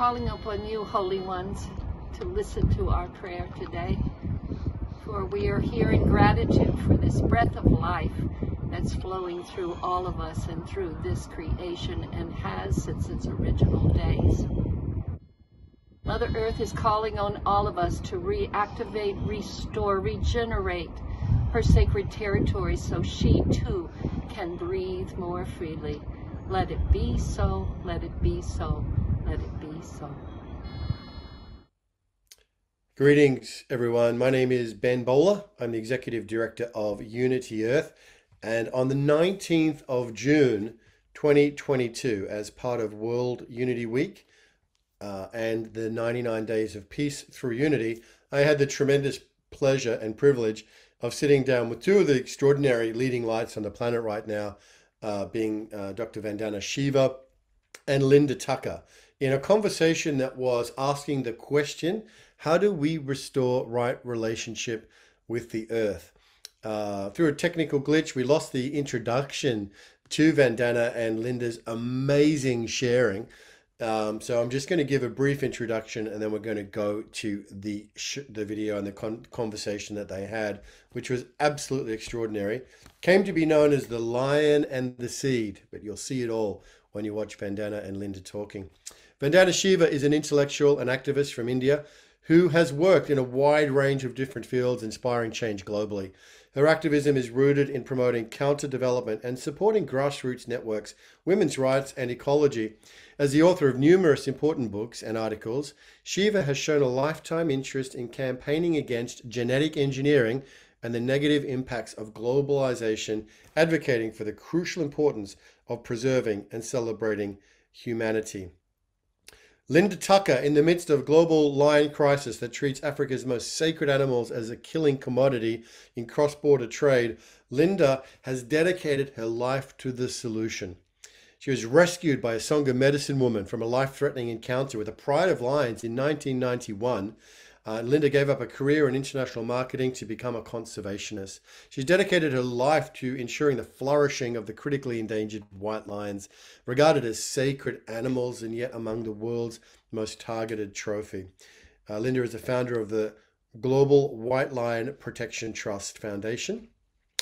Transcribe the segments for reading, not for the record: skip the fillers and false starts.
calling upon you, holy ones, to listen to our prayer today. For we are here in gratitude for this breath of life that's flowing through all of us and through this creation and has since its original days. Mother Earth is calling on all of us to reactivate, restore, regenerate her sacred territory so she too can breathe more freely. Let it be so, let it be so, let it be so. Greetings, everyone. My name is Ben Bowler. I'm the Executive Director of Unity Earth. And on the 19th of June, 2022, as part of World Unity Week and the 99 Days of Peace through Unity, I had the tremendous pleasure and privilege of sitting down with two of the extraordinary leading lights on the planet right now, being Dr. Vandana Shiva and Linda Tucker, in a conversation that was asking the question, how do we restore right relationship with the earth? Through a technical glitch, we lost the introduction to Vandana and Linda's amazing sharing. So I'm just going to give a brief introduction, and then we're going to go to the video and the conversation that they had, which was absolutely extraordinary. Came to be known as the Lion and the Seed, but you'll see it all when you watch Vandana and Linda talking. Vandana Shiva is an intellectual and activist from India who has worked in a wide range of different fields, inspiring change globally. Her activism is rooted in promoting counter-development and supporting grassroots networks, women's rights, and ecology. As the author of numerous important books and articles, Shiva has shown a lifetime interest in campaigning against genetic engineering and the negative impacts of globalization, advocating for the crucial importance of preserving and celebrating humanity. Linda Tucker, in the midst of global lion crisis that treats Africa's most sacred animals as a killing commodity in cross-border trade, Linda has dedicated her life to the solution. She was rescued by a Songa medicine woman from a life-threatening encounter with a pride of lions in 1991. Linda gave up a career in international marketing to become a conservationist. She's dedicated her life to ensuring the flourishing of the critically endangered white lions, regarded as sacred animals and yet among the world's most targeted trophy. Linda is the founder of the Global White Lion Protection Trust Foundation,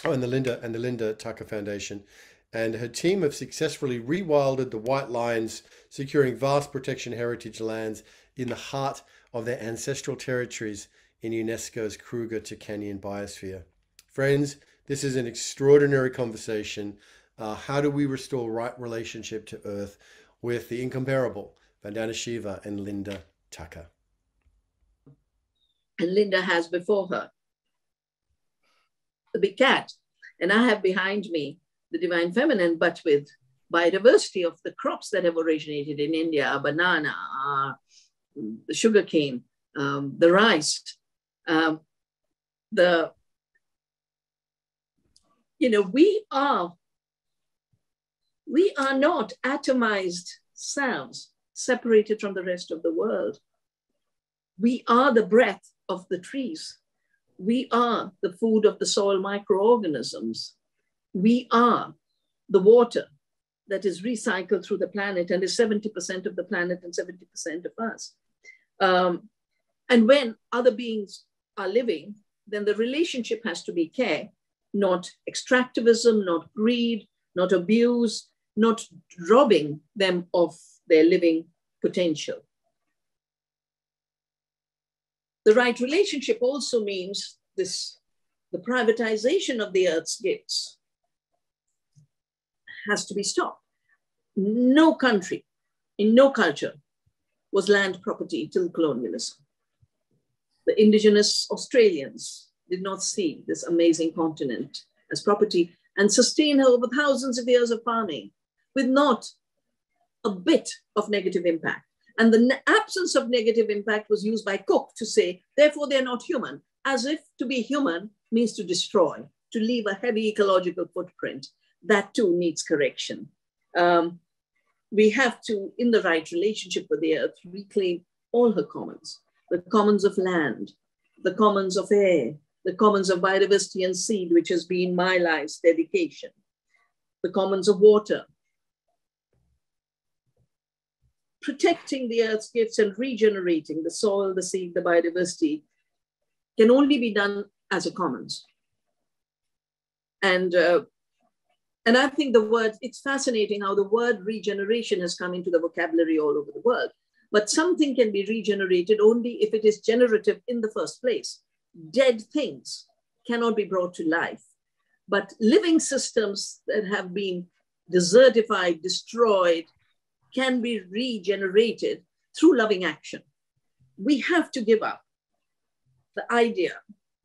and the Linda Tucker Foundation. And her team have successfully rewilded the white lions, securing vast protection heritage lands in the heart of their ancestral territories in UNESCO's Kruger to Canyon biosphere. Friends, this is an extraordinary conversation. How do we restore right relationship to Earth with the incomparable Vandana Shiva and Linda Tucker? And Linda has before her the big cat, and I have behind me the divine feminine, but with biodiversity of the crops that have originated in India, banana, the sugarcane, the rice, we are not atomized cells separated from the rest of the world. We are the breath of the trees. We are the food of the soil microorganisms. We are the water that is recycled through the planet and is 70% of the planet and 70% of us. And when other beings are living, then the relationship has to be care, not extractivism, not greed, not abuse, not robbing them of their living potential. The right relationship also means the privatization of the earth's gifts has to be stopped. No country, in no culture, was land property till colonialism. The indigenous Australians did not see this amazing continent as property and sustained over thousands of years of farming with not a bit of negative impact. And the absence of negative impact was used by Cook to say, therefore they're not human, as if to be human means to destroy, to leave a heavy ecological footprint. That too needs correction. We have to, in the right relationship with the earth, reclaim all her commons, the commons of land, the commons of air, the commons of biodiversity and seed, which has been my life's dedication, the commons of water, protecting the earth's gifts and regenerating the soil, the seed, the biodiversity can only be done as a commons. And I think it's fascinating how the word regeneration has come into the vocabulary all over the world. But something can be regenerated only if it is generative in the first place. Dead things cannot be brought to life. But living systems that have been desertified, destroyed, can be regenerated through loving action. We have to give up the idea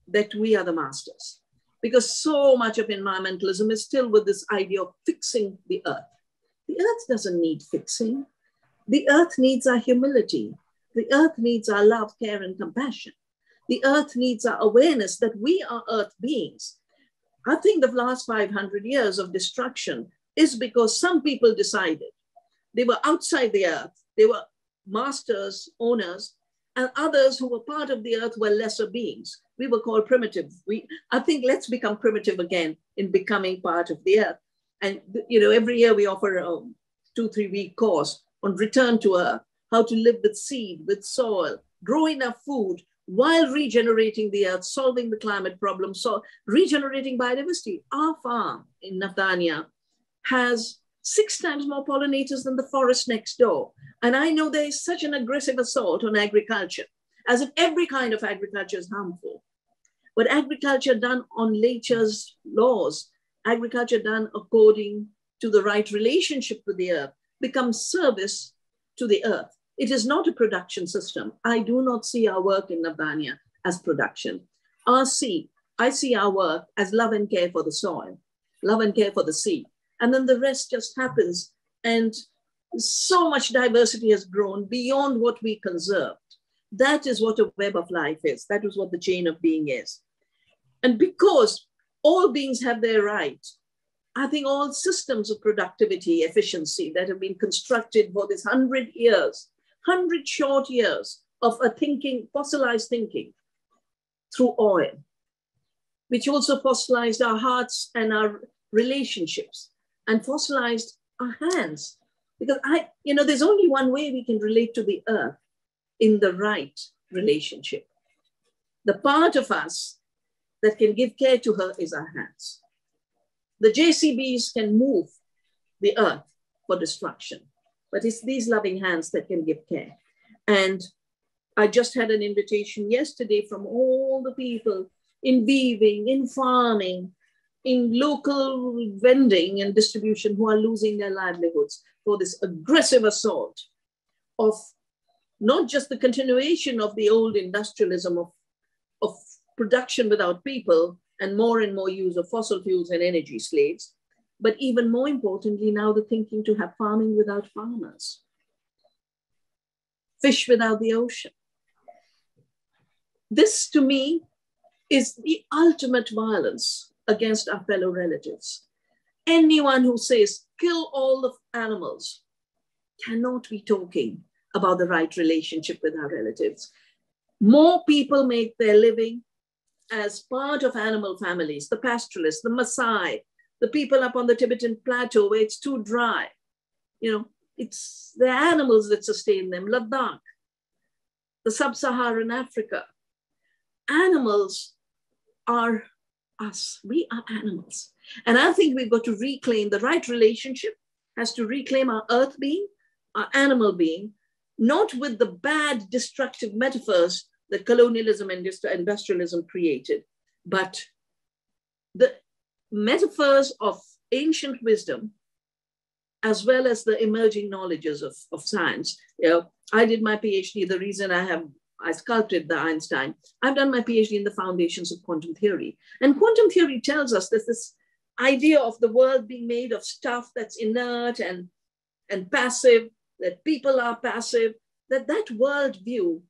that we are the masters, because so much of environmentalism is still with this idea of fixing the earth. The earth doesn't need fixing. The earth needs our humility. The earth needs our love, care, and compassion. The earth needs our awareness that we are earth beings. I think the last 500 years of destruction is because some people decided they were outside the earth. They were masters, owners, and others who were part of the earth were lesser beings. We were called primitive. I think let's become primitive again in becoming part of the earth. And every year we offer a 2-3 week course on return to earth, how to live with seed, with soil, grow enough food while regenerating the earth, solving the climate problem, regenerating biodiversity. Our farm in Vandana has 6 times more pollinators than the forest next door. And I know there is such an aggressive assault on agriculture, as if every kind of agriculture is harmful. But agriculture done on nature's laws, agriculture done according to the right relationship with the earth, becomes service to the earth. It is not a production system. I do not see our work in Vandana as production. I see our work as love and care for the soil, love and care for the sea. And then the rest just happens. And so much diversity has grown beyond what we conserved. That is what a web of life is. That is what the chain of being is. And because all beings have their right, I think all systems of productivity, efficiency that have been constructed for this 100 years, 100 short years of a thinking, fossilized thinking through oil, which also fossilized our hearts and our relationships and fossilized our hands. Because there's only one way we can relate to the earth in the right relationship. The part of us that can give care to her is our hands. The JCBs can move the earth for destruction, but it's these loving hands that can give care. And I just had an invitation yesterday from all the people in weaving, in farming, in local vending and distribution who are losing their livelihoods for this aggressive assault of not just the continuation of the old industrialism of production without people and more use of fossil fuels and energy slaves, but even more importantly, now the thinking to have farming without farmers, fish without the ocean. This to me is the ultimate violence against our fellow relatives. Anyone who says kill all the animals cannot be talking about the right relationship with our relatives. More people make their living as part of animal families, the pastoralists, the Maasai, the people up on the Tibetan plateau where it's too dry. It's the animals that sustain them, Ladakh, the sub-Saharan Africa. Animals are us. We are animals. And I think we've got to reclaim the right relationship, has to reclaim our earth being, our animal being, not with the bad, destructive metaphors that colonialism and industrialism created, but the metaphors of ancient wisdom, as well as the emerging knowledges of science. I did my PhD, the reason I sculpted the Einstein. I've done my PhD in the foundations of quantum theory. And quantum theory tells us that this idea of the world being made of stuff that's inert and passive, that people are passive, that worldview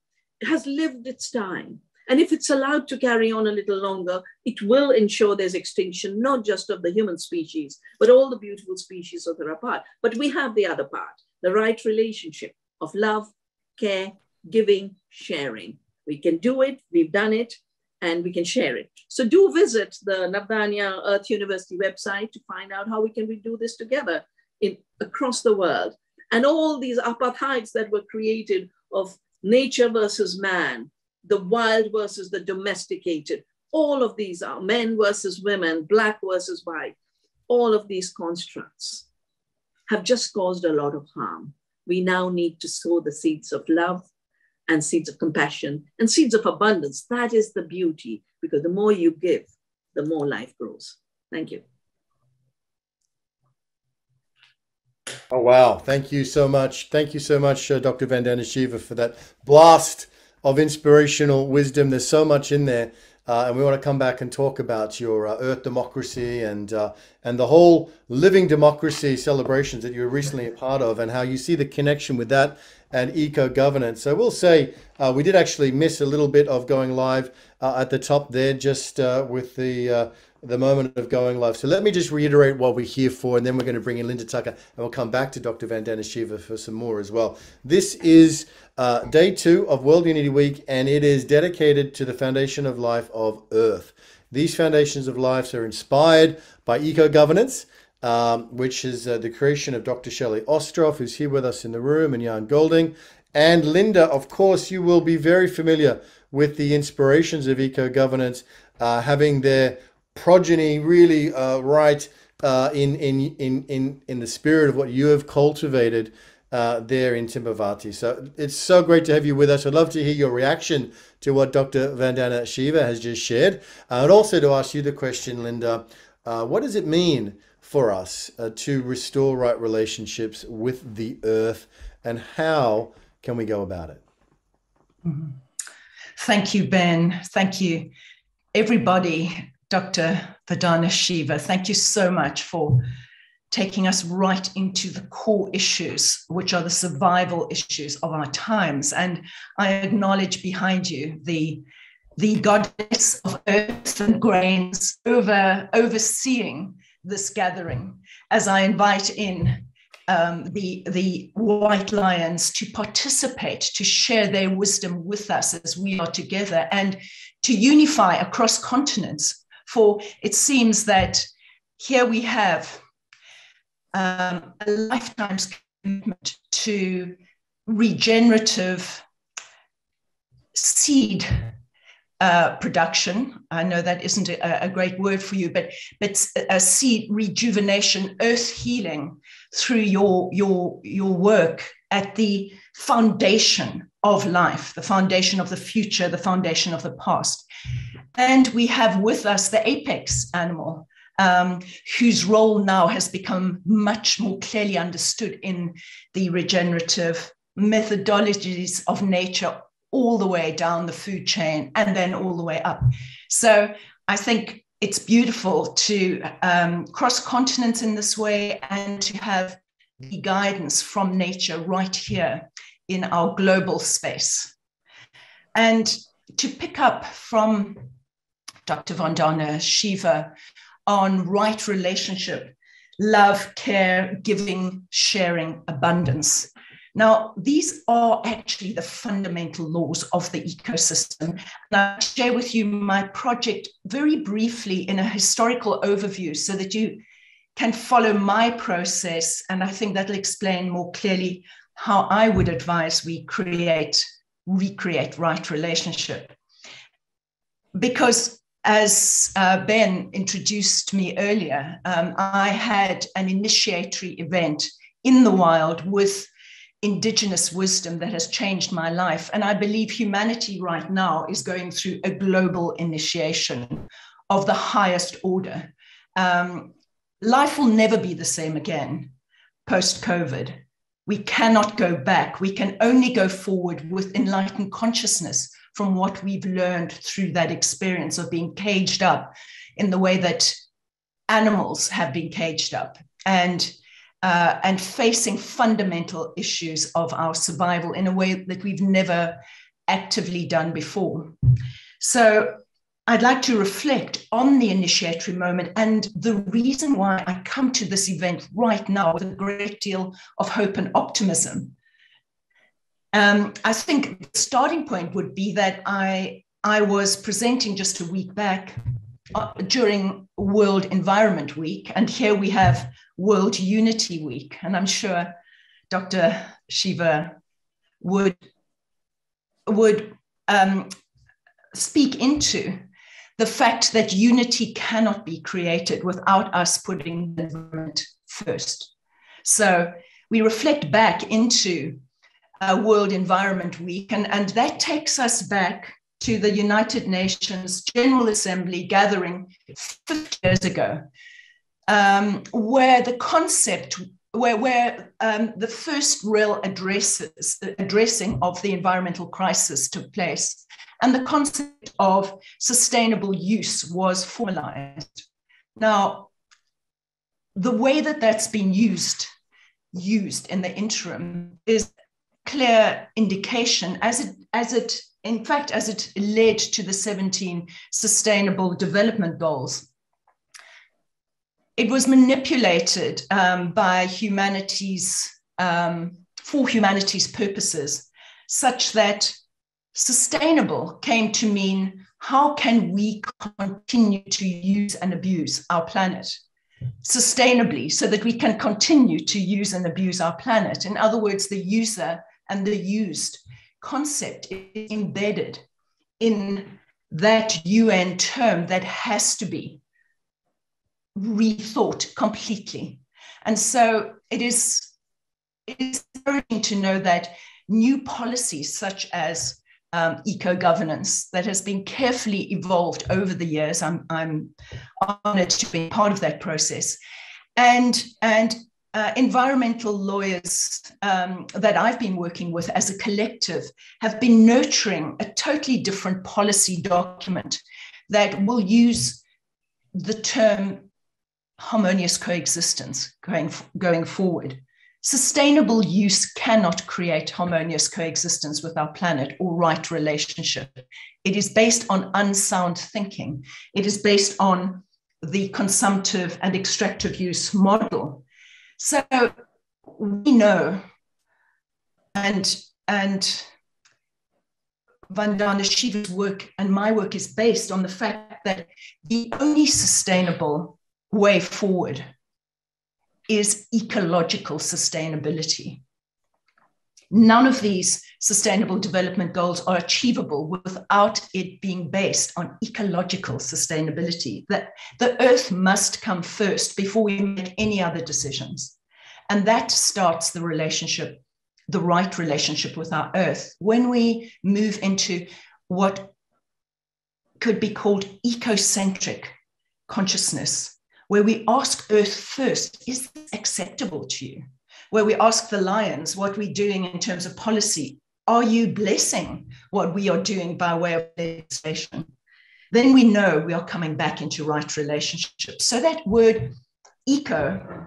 has lived its time. And if it's allowed to carry on a little longer, it will ensure there's extinction, not just of the human species, but all the beautiful species that are apart. But we have the other part, the right relationship of love, care, giving, sharing. We can do it, we've done it, and we can share it. So do visit the Vandana Earth University website to find out how we can do this together across the world. And all these apartheids that were created of nature versus man, the wild versus the domesticated, all of these are men versus women, black versus white. All of these constructs have just caused a lot of harm. We now need to sow the seeds of love and seeds of compassion and seeds of abundance. That is the beauty, because the more you give, the more life grows. Thank you. Oh, wow. Thank you so much. Thank you so much, Dr. Vandana Shiva, for that blast of inspirational wisdom. There's so much in there. And we want to come back and talk about your Earth democracy and the whole living democracy celebrations that you were recently a part of, and how you see the connection with that and eco-governance. So we'll say we did actually miss a little bit of going live at the top there, just with the moment of going live. So let me just reiterate what we're here for, and then we're going to bring in Linda Tucker, and we'll come back to Dr. Vandana Shiva for some more as well. This is day 2 of World Unity Week, and it is dedicated to the foundation of life of Earth. These foundations of life are inspired by eco-governance, which is the creation of Dr. Shelley Ostroff, who's here with us in the room, and Jan Golding. And Linda, of course, you will be very familiar with the inspirations of eco-governance, having their progeny really right in the spirit of what you have cultivated there in Timbavati. So it's so great to have you with us. I'd love to hear your reaction to what Dr. Vandana Shiva has just shared. And also to ask you the question, Linda, what does it mean for us to restore right relationships with the earth, and how can we go about it? Mm-hmm. Thank you, Ben. Thank you, everybody. Dr. Vandana Shiva, thank you so much for taking us right into the core issues, which are the survival issues of our times. And I acknowledge behind you the goddess of earth and grains overseeing this gathering, as I invite in the white lions to participate, to share their wisdom with us as we are together, and to unify across continents. For it seems that here we have a lifetime's commitment to regenerative seed production. I know that isn't a great word for you, but a seed rejuvenation, earth healing through your work at the foundation of life, the foundation of the future, the foundation of the past. And we have with us the apex animal, whose role now has become much more clearly understood in the regenerative methodologies of nature, all the way down the food chain and then all the way up. So I think it's beautiful to cross continents in this way, and to have the guidance from nature right here in our global space. And to pick up from Dr. Vandana Shiva on right relationship, love, care, giving, sharing, abundance. Now, these are actually the fundamental laws of the ecosystem. And I'll share with you my project very briefly in a historical overview so that you can follow my process. And I think that'll explain more clearly how I would advise we recreate right relationship. Because as Ben introduced me earlier, I had an initiatory event in the wild with indigenous wisdom that has changed my life. And I believe humanity right now is going through a global initiation of the highest order. Life will never be the same again post-COVID. We cannot go back. We can only go forward with enlightened consciousness from what we've learned through that experience of being caged up in the way that animals have been caged up, and facing fundamental issues of our survival in a way that we've never actively done before. So I'd like to reflect on the initiatory moment and the reason why I come to this event right now with a great deal of hope and optimism. I think the starting point would be that I was presenting just a week back during World Environment Week, and here we have World Unity Week. And I'm sure Dr. Shiva would speak into the fact that unity cannot be created without us putting the environment first. So we reflect back into World Environment Week, and that takes us back to the United Nations General Assembly gathering 50 years ago, where the concept, where the first real addressing of the environmental crisis took place, and the concept of sustainable use was formalized. Now, the way that that's been used in the interim is clear indication as it led to the 17 Sustainable Development Goals. It was manipulated by humanities, for humanities purposes, such that sustainable came to mean, how can we continue to use and abuse our planet sustainably so that we can continue to use and abuse our planet? In other words, the user and the used concept is embedded in that UN term that has to be rethought completely. And so it is encouraging to know that new policies such as eco-governance that has been carefully evolved over the years, I'm honored to be part of that process, and environmental lawyers that I've been working with as a collective have been nurturing a totally different policy document that will use the term harmonious coexistence going forward. Sustainable use cannot create harmonious coexistence with our planet or right relationship. It is based on unsound thinking. It is based on the consumptive and extractive use model. So we know, and Vandana, Shiva's work and my work is based on the fact that the only sustainable way forward is ecological sustainability. None of these sustainable development goals are achievable without it being based on ecological sustainability. That the earth must come first before we make any other decisions. And that starts the relationship, the right relationship with our earth. When we move into what could be called ecocentric consciousness, where we ask Earth first, is this acceptable to you? Where we ask the lions what we're doing in terms of policy, are you blessing what we are doing by way of legislation? Then we know we are coming back into right relationships. So that word eco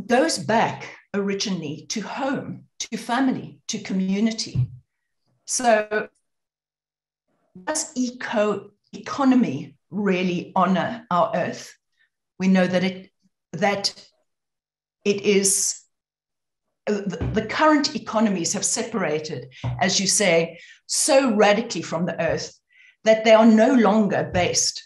goes back originally to home, to family, to community. So does economy really honor our earth? We know that it is, the current economies have separated, as you say, so radically from the earth that they are no longer based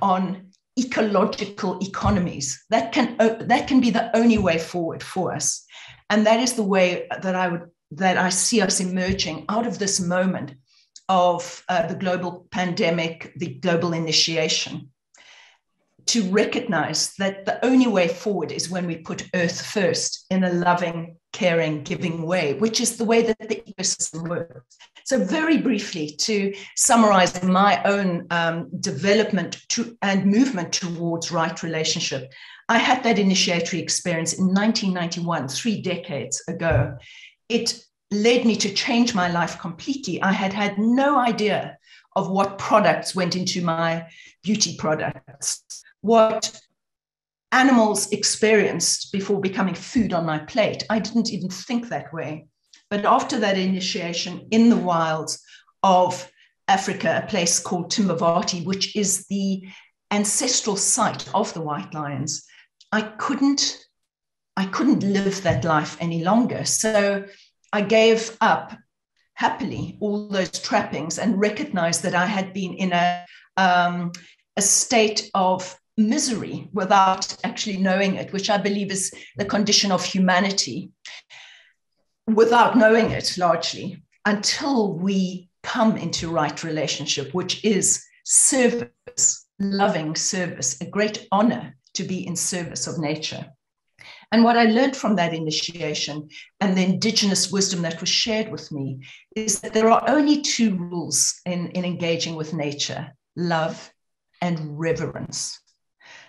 on ecological economies. That can be the only way forward for us. And that is the way that I see us emerging out of this moment of the global pandemic, the global initiation, to recognize that the only way forward is when we put Earth first in a loving, caring, giving way, which is the way that the ecosystem works. So very briefly, to summarize my own development and movement towards right relationship, I had that initiatory experience in 1991, 3 decades ago. It led me to change my life completely. I had no idea of what products went into my beauty products, what animals experienced before becoming food on my plate. I didn't even think that way. But after that initiation in the wilds of Africa, a place called Timbavati, which is the ancestral site of the white lions, I couldn't live that life any longer. So I gave up happily all those trappings and recognized that I had been in a state of misery without actually knowing it, which I believe is the condition of humanity, without knowing it largely, until we come into right relationship, which is service, loving service, a great honor to be in service of nature. And what I learned from that initiation and the indigenous wisdom that was shared with me is that there are only two rules in engaging with nature: love and reverence.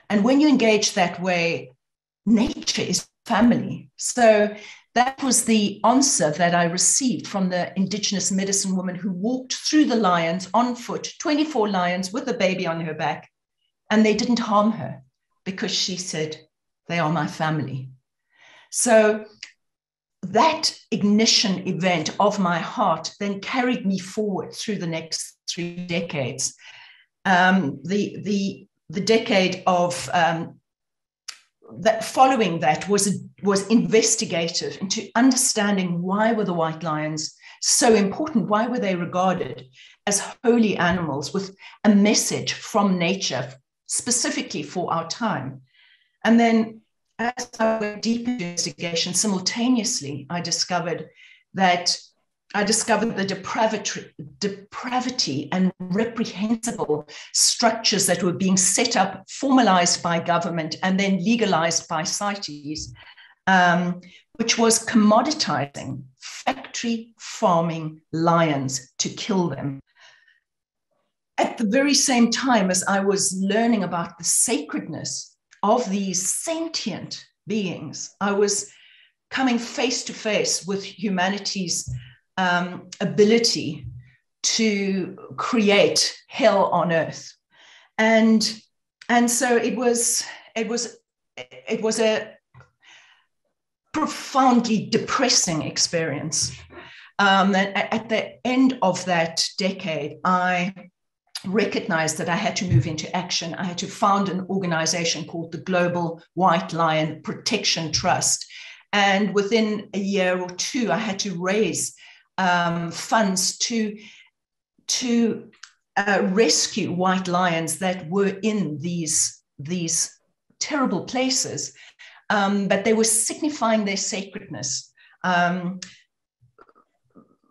And when you engage that way, nature is family. So that was the answer that I received from the indigenous medicine woman who walked through the lions on foot, 24 lions with a baby on her back, and they didn't harm her because she said, they are my family. So that ignition event of my heart then carried me forward through the next 3 decades. The decade of that following that was investigative into understanding why were the white lions so important? Why were they regarded as holy animals with a message from nature specifically for our time? And then as I went deep into investigation, simultaneously, I discovered the depravity and reprehensible structures that were being set up, formalized by government, and then legalized by CITES, which was commoditizing factory farming lions to kill them. At the very same time as I was learning about the sacredness of these sentient beings, I was coming face to face with humanity's ability to create hell on earth, and so it was a profoundly depressing experience. And at the end of that decade, I recognized that I had to move into action. I had to found an organization called the Global White Lion Protection Trust, and within a year or two, I had to raise funds to rescue white lions that were in these terrible places, but they were signifying their sacredness.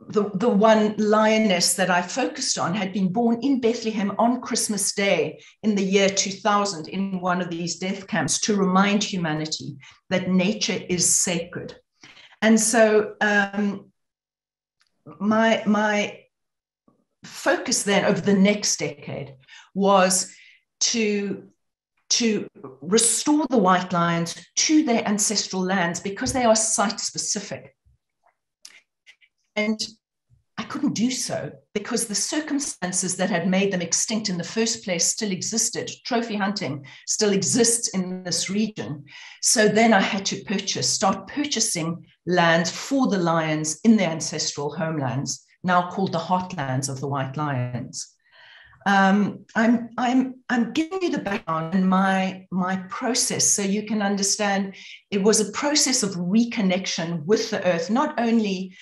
The one lioness that I focused on had been born in Bethlehem on Christmas Day in the year 2000 in one of these death camps to remind humanity that nature is sacred. And so my focus then over the next decade was to restore the white lions to their ancestral lands because they are site-specific. And I couldn't do so because the circumstances that had made them extinct in the first place still existed. Trophy hunting still exists in this region. So then I had to start purchasing land for the lions in their ancestral homelands, now called the heartlands of the white lions. I'm giving you the background and my process so you can understand it was a process of reconnection with the earth, not only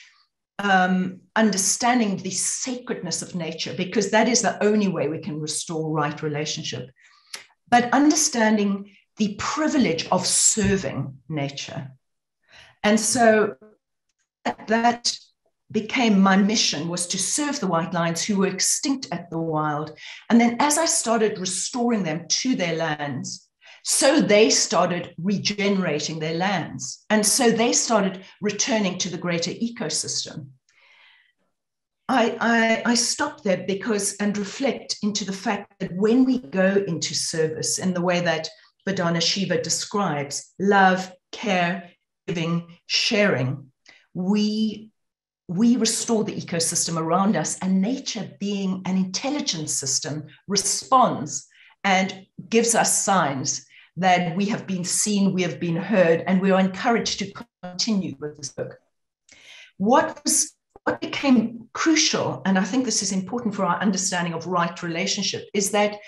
understanding the sacredness of nature, because that is the only way we can restore right relationship, but understanding the privilege of serving nature. And so that became my mission, was to serve the white lions who were extinct at the wild. And then as I started restoring them to their lands, so they started regenerating their lands. And so they started returning to the greater ecosystem. I stopped there and reflect into the fact that when we go into service in the way that Vandana Shiva describes, love, care, giving, sharing, we restore the ecosystem around us, and nature, being an intelligent system, responds and gives us signs that we have been seen, we have been heard, and we are encouraged to continue with this work. What became crucial, and I think this is important for our understanding of right relationship, is that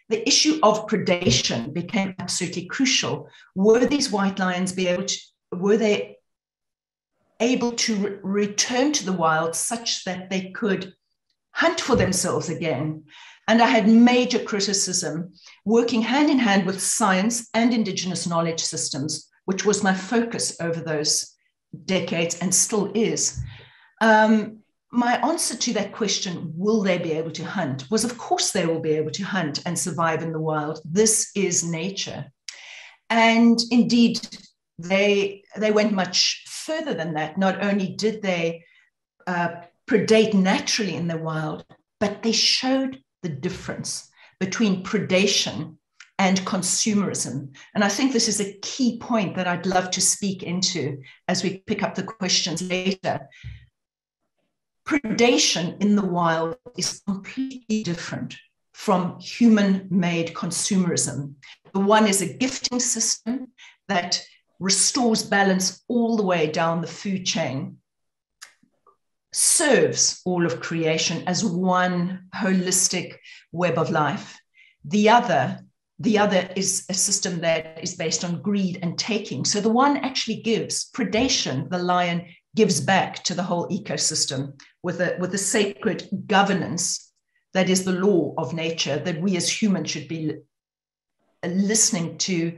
the issue of predation became absolutely crucial. Were these white lions were they able to return to the wild such that they could hunt for themselves again? And I had major criticism working hand in hand with science and indigenous knowledge systems, which was my focus over those decades and still is. My answer to that question, will they be able to hunt, was of course they will be able to hunt and survive in the wild. This is nature. And indeed, they went much further than that. Not only did they predate naturally in the wild, but they showed the difference between predation and consumerism. And I think this is a key point that I'd love to speak into as we pick up the questions later. Predation in the wild is completely different from human-made consumerism. The one is a gifting system that restores balance all the way down the food chain, serves all of creation as one holistic web of life. The other is a system that is based on greed and taking. So the one actually gives. Predation, the lion, gives back to the whole ecosystem with a sacred governance that is the law of nature that we as humans should be listening to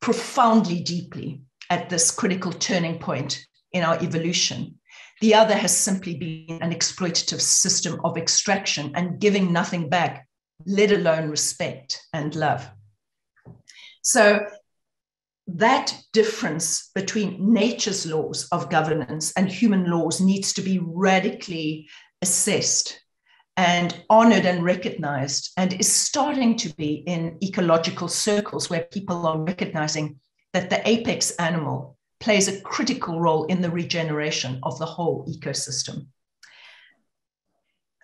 profoundly deeply at this critical turning point in our evolution. The other has simply been an exploitative system of extraction and giving nothing back, let alone respect and love. So that difference between nature's laws of governance and human laws needs to be radically assessed and honored and recognized, and is starting to be in ecological circles where people are recognizing that the apex animal plays a critical role in the regeneration of the whole ecosystem.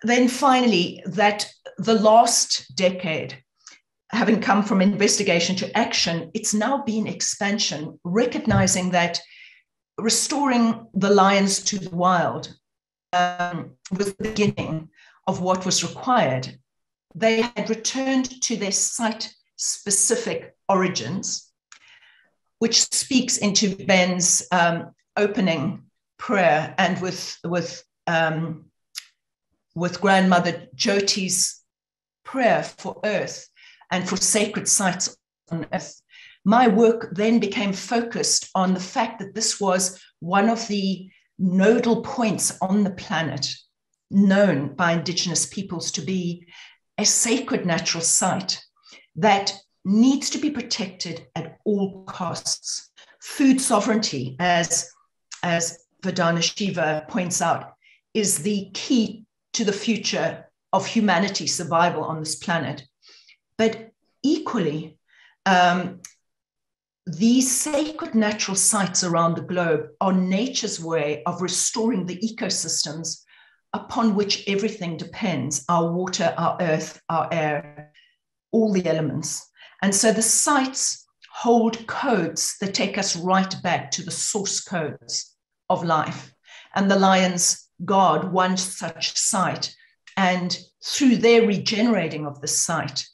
Then finally, that the last decade, having come from investigation to action, it's now been expansion, recognizing that restoring the lions to the wild was the beginning of what was required. They had returned to their site-specific origins, which speaks into Ben's opening prayer and with grandmother Jyoti's prayer for Earth and for sacred sites on Earth. My work then became focused on the fact that this was one of the nodal points on the planet known by indigenous peoples to be a sacred natural site that needs to be protected at all costs. Food sovereignty, as Vandana Shiva points out, is the key to the future of humanity's survival on this planet. But equally, these sacred natural sites around the globe are nature's way of restoring the ecosystems upon which everything depends: our water, our earth, our air, all the elements. And so the sites hold codes that take us right back to the source codes of life. And the lions guard one such site, and through their regenerating of the site,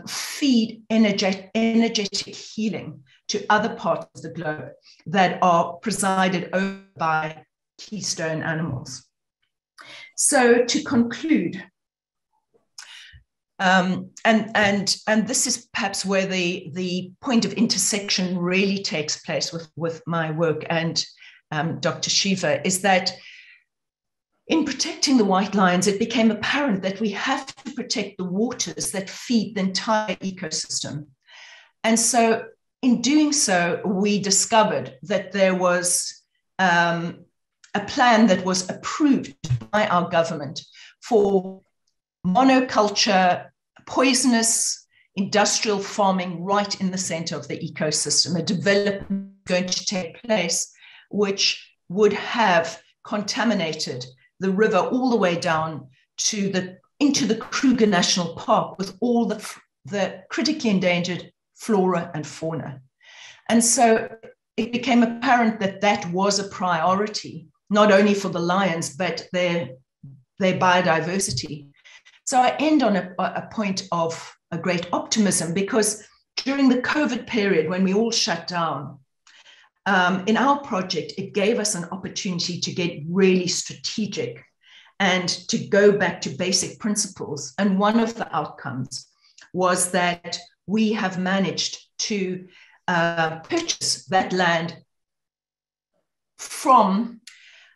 feed energetic healing to other parts of the globe that are presided over by keystone animals. So to conclude, and this is perhaps where the point of intersection really takes place with my work and Dr. Shiva, is that in protecting the white lions, it became apparent that we have to protect the waters that feed the entire ecosystem. And so in doing so, we discovered that there was a plan that was approved by our government for monoculture, poisonous industrial farming right in the center of the ecosystem, a development going to take place which would have contaminated the river all the way down to into the Kruger National Park with all the critically endangered flora and fauna. And so it became apparent that that was a priority, not only for the lions, but their biodiversity. So I end on a point of a great optimism, because during the COVID period, when we all shut down, in our project, it gave us an opportunity to get really strategic and to go back to basic principles. And one of the outcomes was that we have managed to purchase that land from,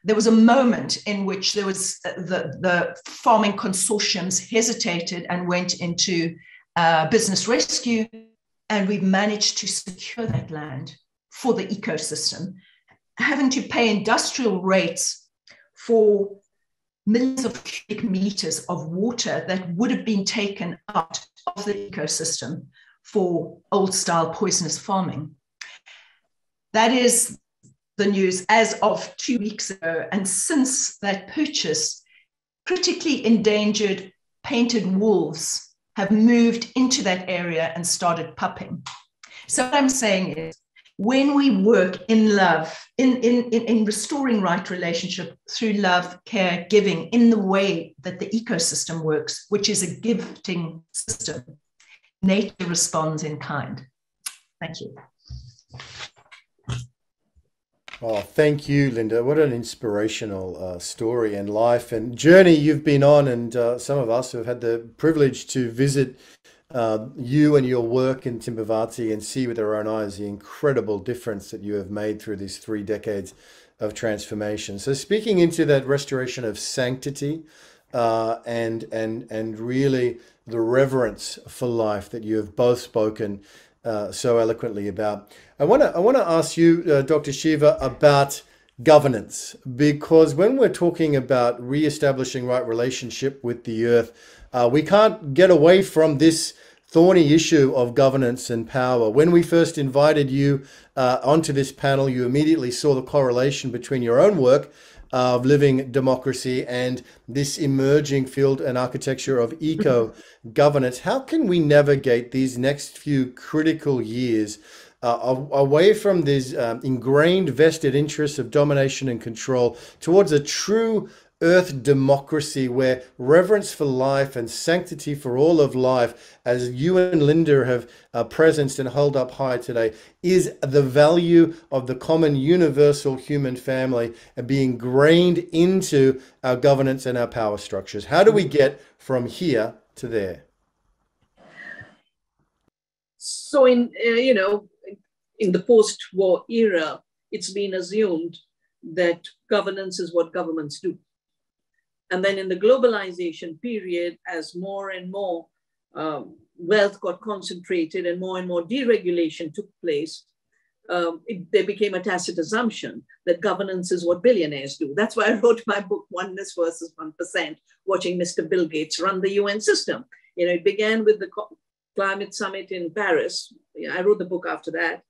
there was a moment in which there was the farming consortiums hesitated and went into business rescue, and we've managed to secure that land for the ecosystem, having to pay industrial rates for millions of cubic meters of water that would have been taken out of the ecosystem for old-style poisonous farming. That is the news as of 2 weeks ago. And since that purchase, critically endangered painted wolves have moved into that area and started pupping. So what I'm saying is, when we work in love, in restoring right relationship through love, care, giving, in the way that the ecosystem works, which is a gifting system, nature responds in kind. Thank you. Oh, thank you, Linda. What an inspirational story and life and journey you've been on. And some of us have had the privilege to visit you and your work in Timbavati and see with our own eyes the incredible difference that you have made through these 3 decades of transformation. So speaking into that restoration of sanctity and really the reverence for life that you have both spoken so eloquently about. I want to ask you, Dr. Shiva, about governance, because when we're talking about re-establishing right relationship with the earth, we can't get away from this thorny issue of governance and power. When we first invited you onto this panel, you immediately saw the correlation between your own work of living democracy and this emerging field and architecture of eco-governance. How can we navigate these next few critical years away from these ingrained vested interests of domination and control towards a true earth democracy where reverence for life and sanctity for all of life, as you and Linda have presenced and held up high today, is the value of the common universal human family and being ingrained into our governance and our power structures? How do we get from here to there? So in the post-war era, it's been assumed that governance is what governments do. And then in the globalization period, as more and more wealth got concentrated and more deregulation took place, there became a tacit assumption that governance is what billionaires do. That's why I wrote my book, Oneness versus 1%, watching Mr. Bill Gates run the UN system. It began with the climate summit in Paris. I wrote the book after that,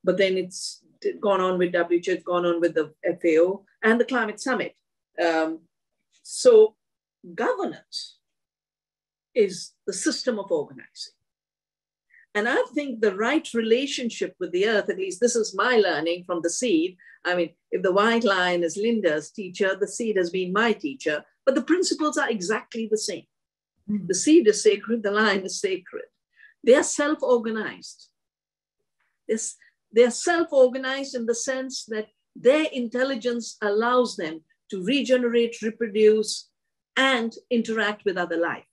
but then it's gone on with WHO, it's gone on with the FAO and the climate summit. So governance is the system of organizing. And I think the right relationship with the earth, at least this is my learning from the seed. I mean, if the white lion is Linda's teacher, the seed has been my teacher, but the principles are exactly the same. The seed is sacred, the lion is sacred. They are self-organized. They're self-organized in the sense that their intelligence allows them to regenerate, reproduce, and interact with other life.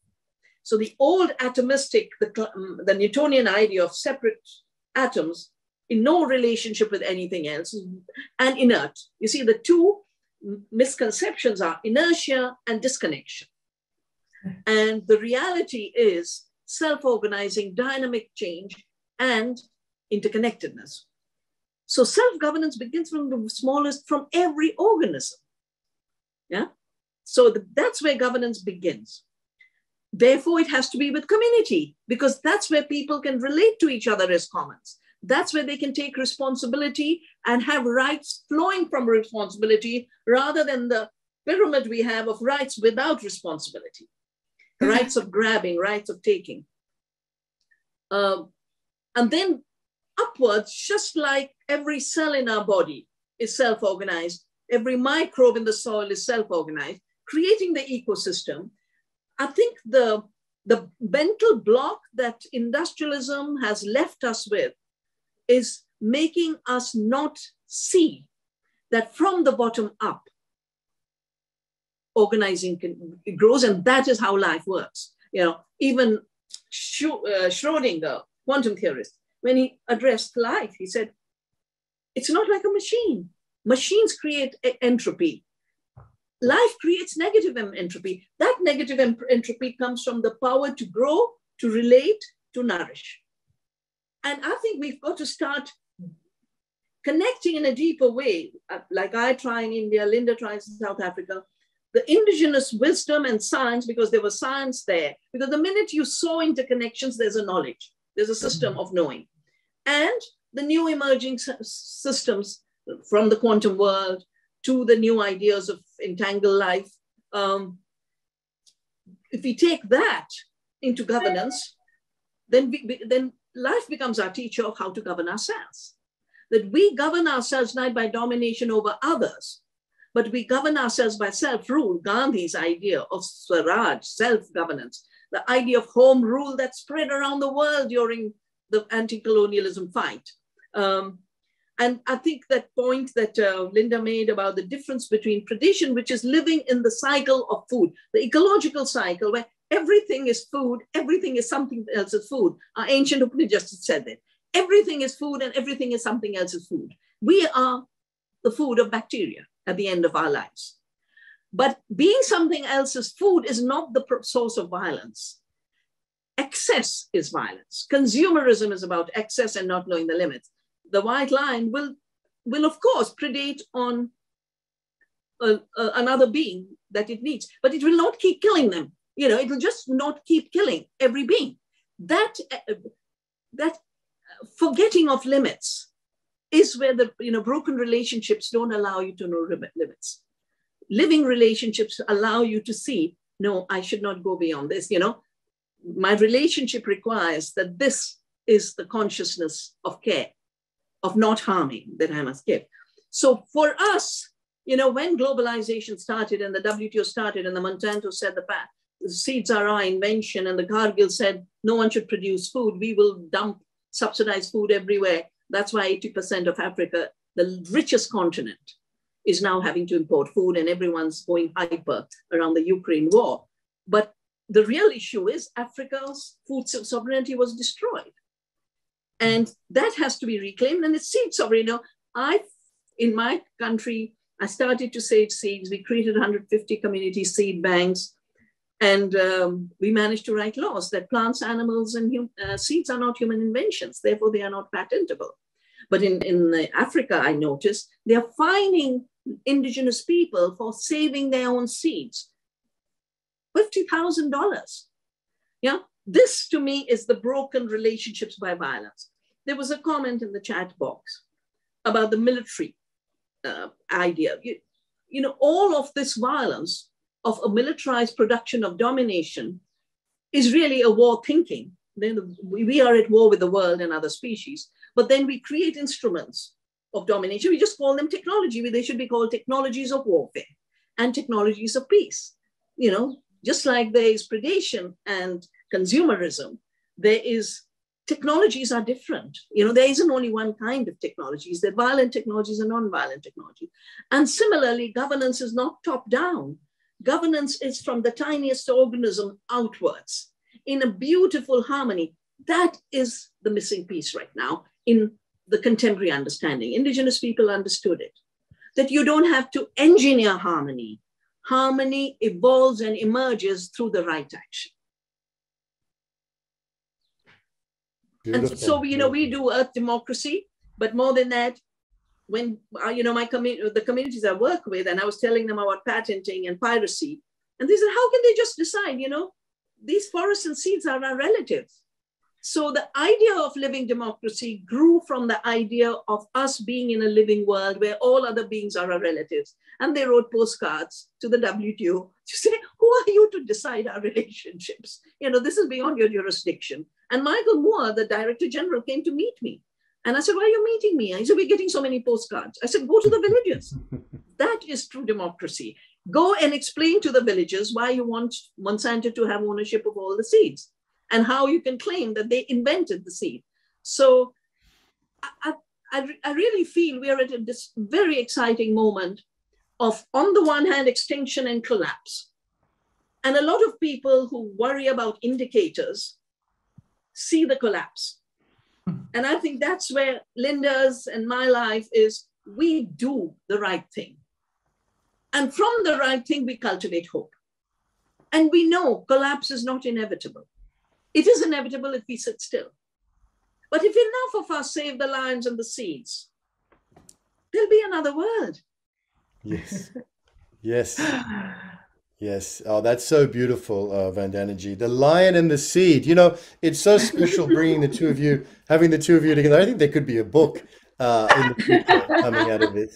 So the old atomistic, the Newtonian idea of separate atoms in no relationship with anything else and inert. You see, the two misconceptions are inertia and disconnection. And the reality is self-organizing, dynamic change, and interconnectedness. So self-governance begins from the smallest, from every organism. Yeah. So that's where governance begins. Therefore, it has to be with community, because that's where people can relate to each other as commons. That's where they can take responsibility and have rights flowing from responsibility, rather than the pyramid we have of rights without responsibility. Rights of grabbing, rights of taking. And then upwards, just like every cell in our body is self-organized, every microbe in the soil is self-organized, creating the ecosystem. I think the mental block that industrialism has left us with is making us not see that from the bottom up, organizing it grows, and that is how life works. You know, even Schrodinger, quantum theorist, when he addressed life, he said, it's not like a machine. Machines create entropy. Life creates negative entropy. That negative entropy comes from the power to grow, to relate, to nourish. And I think we've got to start connecting in a deeper way, like I try in India, Linda tries in South Africa, the indigenous wisdom and science, because there was science there. Because the minute you saw interconnections, there's a knowledge, there's a system of knowing. And the new emerging systems from the quantum world to the new ideas of entangled life. If we take that into governance, then life becomes our teacher of how to govern ourselves. That we govern ourselves not by domination over others, but we govern ourselves by self-rule. Gandhi's idea of Swaraj, self-governance, the idea of home rule that spread around the world during the anti-colonialism fight. And I think that point that Linda made about the difference between tradition, which is living in the cycle of food, the ecological cycle where everything is food, everything is something else's food. Our ancient Upanishads said that. Everything is food and everything is something else's food. We are the food of bacteria at the end of our lives. But being something else's food is not the source of violence. Excess is violence. Consumerism is about excess and not knowing the limits. The white lion will of course predate on another being that it needs, but it will not keep killing them. You know, it will just not keep killing every being. That forgetting of limits is where the broken relationships don't allow you to know limits. Living relationships allow you to see, no, I should not go beyond this. You know, my relationship requires that this is the consciousness of care, of not harming that I must give. So for us, you know, when globalization started and the WTO started and the Monsanto said the seeds are our invention and the Cargill said no one should produce food, we will dump subsidized food everywhere. That's why 80% of Africa, the richest continent, is now having to import food and everyone's going hyper around the Ukraine war. But the real issue is Africa's food sovereignty was destroyed. And that has to be reclaimed, and it's seed sovereignty. You know, in my country, I started to save seeds. We created 150 community seed banks, and we managed to write laws that plants, animals, and seeds are not human inventions. Therefore, they are not patentable. But in Africa, I noticed they are fining indigenous people for saving their own seeds. $50,000. Yeah, this to me is the broken relationships by violence. There was a comment in the chat box about the military idea. You know, all of this violence of a militarized production of domination is really a war thinking. Then we are at war with the world and other species, but then we create instruments of domination. We just call them technology. They should be called technologies of warfare and technologies of peace. You know, just like there is predation and consumerism, there is technologies are different. You know, there isn't only one kind of technologies. There are violent technologies and non-violent technologies. And similarly, governance is not top down. Governance is from the tiniest organism outwards in a beautiful harmony. That is the missing piece right now in the contemporary understanding. Indigenous people understood it, that you don't have to engineer harmony. Harmony evolves and emerges through the right action. Beautiful. And so, you know, we do earth democracy, but more than that, when, you know, the communities I work with, and I was telling them about patenting and piracy, and they said, how can they just decide, you know, these forests and seeds are our relatives. So the idea of living democracy grew from the idea of us being in a living world where all other beings are our relatives. And they wrote postcards to the WTO to say, who are you to decide our relationships? You know, this is beyond your jurisdiction. And Michael Moore, the Director General, came to meet me. And I said, why are you meeting me? He said, we're getting so many postcards. I said, go to the villages. That is true democracy. Go and explain to the villagers why you want Monsanto to have ownership of all the seeds and how you can claim that they invented the seed. So I really feel we are at this very exciting moment of, on the one hand, extinction and collapse. And a lot of people who worry about indicators see the collapse. And I think that's where Linda's and my life is, we do the right thing. And from the right thing, we cultivate hope. And we know collapse is not inevitable. It is inevitable if we sit still. But if enough of us save the lions and the seeds, there'll be another world. Yes. Yes. Yes. Oh, that's so beautiful, Vandana ji. The lion and the seed. You know, it's so special bringing the two of you, having the two of you together. I think there could be a book in the future coming out of it.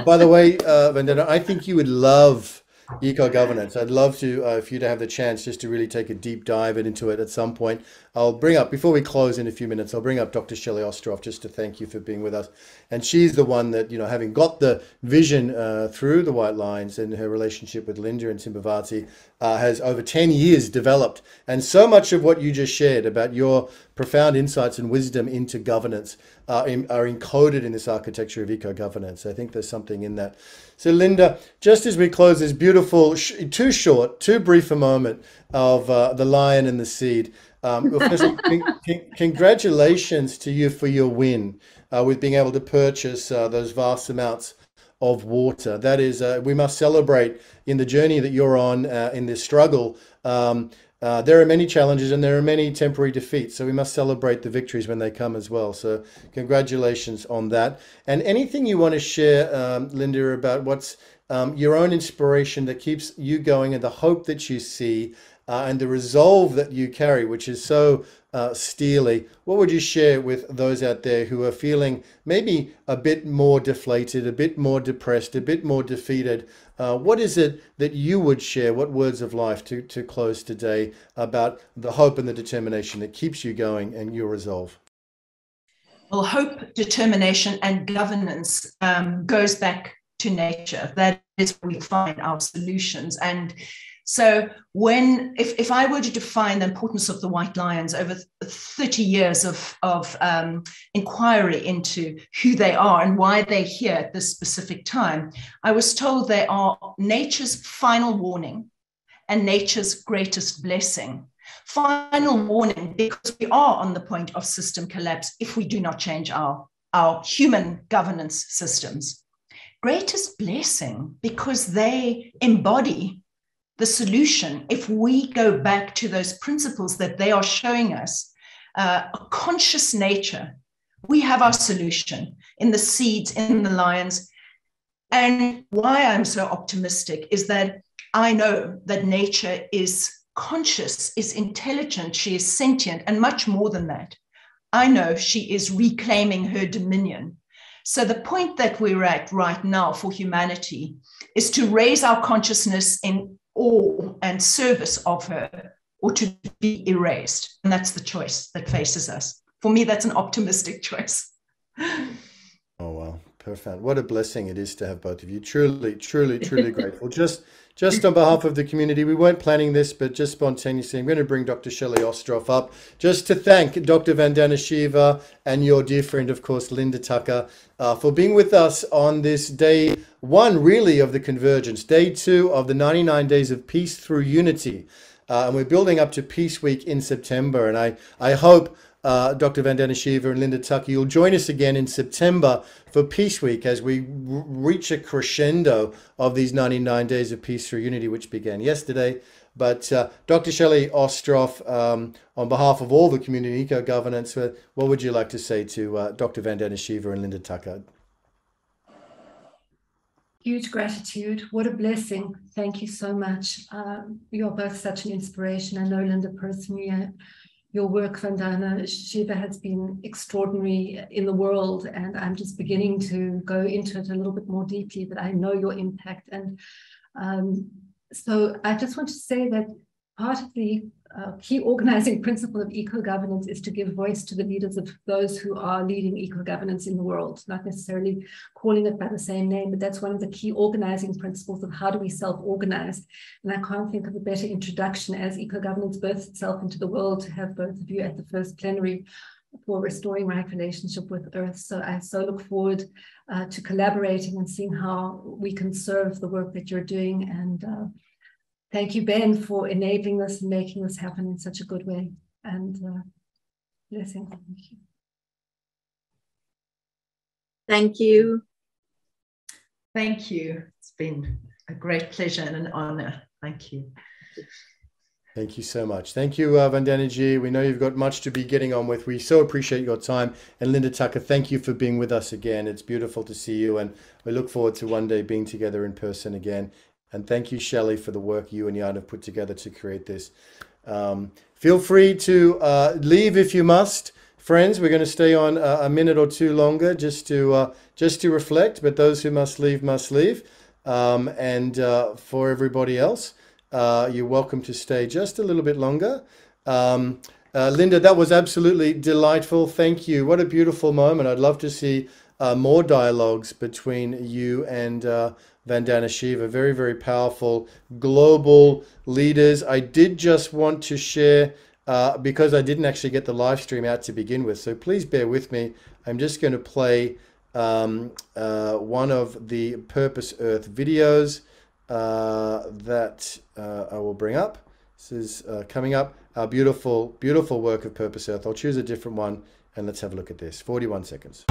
By the way, Vandana, I think you would love eco-governance. I'd love to, for you to have the chance just to really take a deep dive into it at some point. I'll bring up, before we close in a few minutes, I'll bring up Dr. Shelley Ostroff just to thank you for being with us. And she's the one that, you know, having got the vision through the White Lines and her relationship with Linda and Timbavati, has over 10 years developed. And so much of what you just shared about your profound insights and wisdom into governance are encoded in this architecture of eco-governance. I think there's something in that. So Linda, just as we close this beautiful, too brief a moment of the lion and the seed, congratulations to you for your win with being able to purchase those vast amounts of water. That is, we must celebrate in the journey that you're on, in this struggle. There are many challenges and there are many temporary defeats, so we must celebrate the victories when they come as well. So congratulations on that. And anything you want to share, Linda, about what's your own inspiration that keeps you going and the hope that you see and the resolve that you carry, which is so steely. What would you share with those out there who are feeling maybe a bit more deflated, a bit more depressed, a bit more defeated? What is it that you would share? What words of life to close today about the hope and the determination that keeps you going and your resolve? Well, hope, determination, and governance goes back to nature. That is where we find our solutions. And so if I were to define the importance of the White Lions over 30 years of inquiry into who they are and why they're here at this specific time, I was told they are nature's final warning and nature's greatest blessing. Final warning because we are on the point of system collapse if we do not change our human governance systems. Greatest blessing because they embody the solution. If we go back to those principles that they are showing us, a conscious nature, we have our solution in the seeds, in the lions. And why I'm so optimistic is that I know that nature is conscious, is intelligent, she is sentient, and much more than that. I know she is reclaiming her dominion. So the point that we're at right now for humanity is to raise our consciousness in awe and service of her, or to be erased. And that's the choice that faces us. For me, that's an optimistic choice. Oh, wow. Profound. What a blessing it is to have both of you. Truly, truly, truly grateful. Just on behalf of the community, we weren't planning this, but just spontaneously, I'm going to bring Dr. Shelley Ostroff up just to thank Dr. Vandana Shiva and your dear friend, of course, Linda Tucker, for being with us on this day one, really, of the convergence, day 2 of the 99 days of peace through unity. And we're building up to Peace Week in September. And I hope Dr. Vandana Shiva and Linda Tucker, you'll join us again in September for Peace Week as we reach a crescendo of these 99 days of peace through unity, which began yesterday. But Dr. Shelley Ostroff, on behalf of all the community eco-governance, what would you like to say to Dr. Vandana Shiva and Linda Tucker? Huge gratitude. What a blessing. Thank you so much. You're both such an inspiration. I know Linda personally. Your work, Vandana Shiva, has been extraordinary in the world, and I'm just beginning to go into it a little bit more deeply, but I know your impact. And so I just want to say that part of the key organizing principle of eco-governance is to give voice to the leaders of those who are leading eco-governance in the world, not necessarily calling it by the same name, but that's one of the key organizing principles of how do we self-organize. And I can't think of a better introduction as eco-governance births itself into the world to have both of you at the first plenary for restoring right relationship with Earth. So I so look forward to collaborating and seeing how we can serve the work that you're doing. And thank you, Ben, for enabling this and making this happen in such a good way. And blessings. Thank you. Thank you. Thank you. It's been a great pleasure and an honor. Thank you. Thank you so much. Thank you, Vandana ji. We know you've got much to be getting on with. We so appreciate your time. And Linda Tucker, thank you for being with us again. It's beautiful to see you, and we look forward to one day being together in person again. And thank you, Shelley, for the work you and Jan have put together to create this. Feel free to leave if you must. Friends, we're going to stay on a minute or two longer just to reflect, but those who must leave must leave. For everybody else, you're welcome to stay just a little bit longer. Linda, that was absolutely delightful. Thank you. What a beautiful moment. I'd love to see more dialogues between you and Vandana Shiva. Very, very powerful global leaders. I did just want to share, because I didn't actually get the live stream out to begin with, so please bear with me. I'm just going to play one of the Purpose Earth videos that I will bring up. This is coming up, our beautiful, beautiful work of Purpose Earth. I'll choose a different one and let's have a look at this. 41 seconds.